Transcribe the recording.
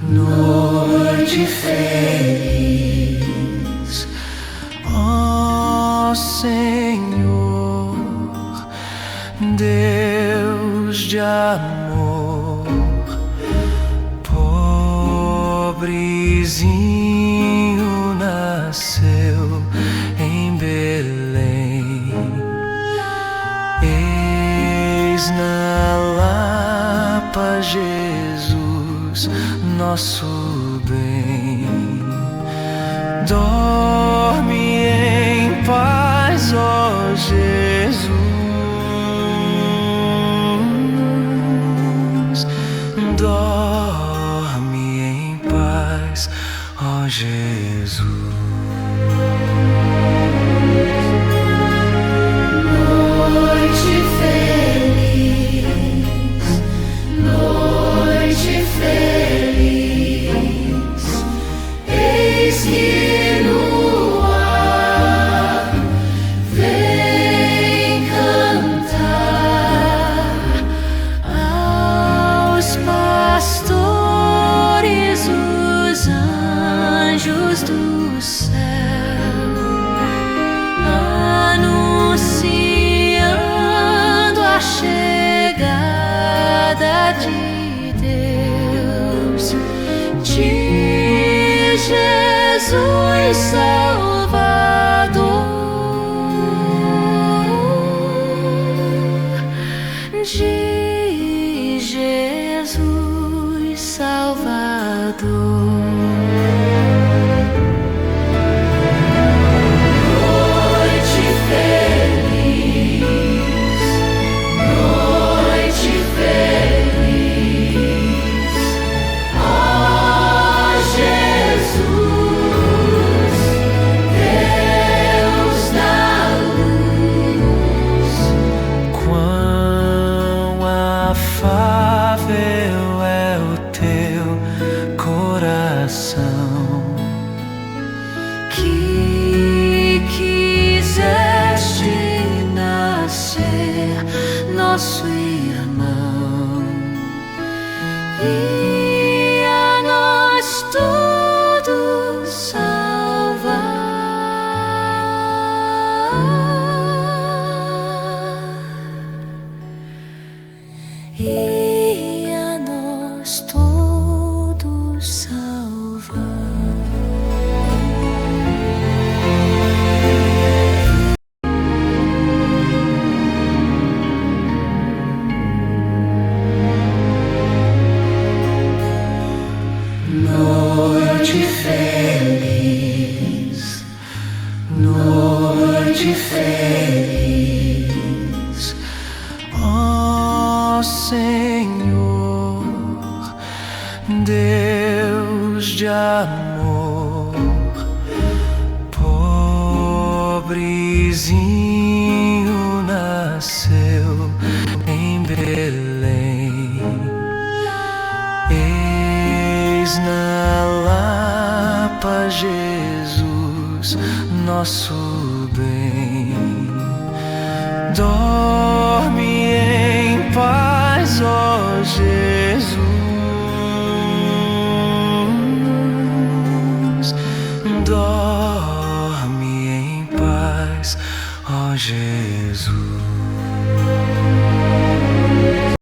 noite feliz, ó Senhor, Deus de amor, pobrezinho nasceu em Belém. Eis na Lapa Jesus, nosso bem. Dorme em paz, ó Jesus. Dorme em paz, ó Jesus. Noite feliz, noite feliz, eis que no ar vem cantar aos pastores os anjos do céu, anunciando a chegada de Deus, de Jesus Salvador, de Jesus Salvador. Noite feliz, noite feliz, ó Jesus, Deus da luz. Quão afável é o teu coração, Que quiseste nascer nosso irmão e a nós todos salvar, e a nós todos salvar. noite feliz, noite feliz, ó Senhor, Deus de amor, pobrezinho nasceu em Belém. Eis na Lapa Jesus, nosso bem. Dorme em paz, ó Jesus. Dorme em paz, ó Jesus.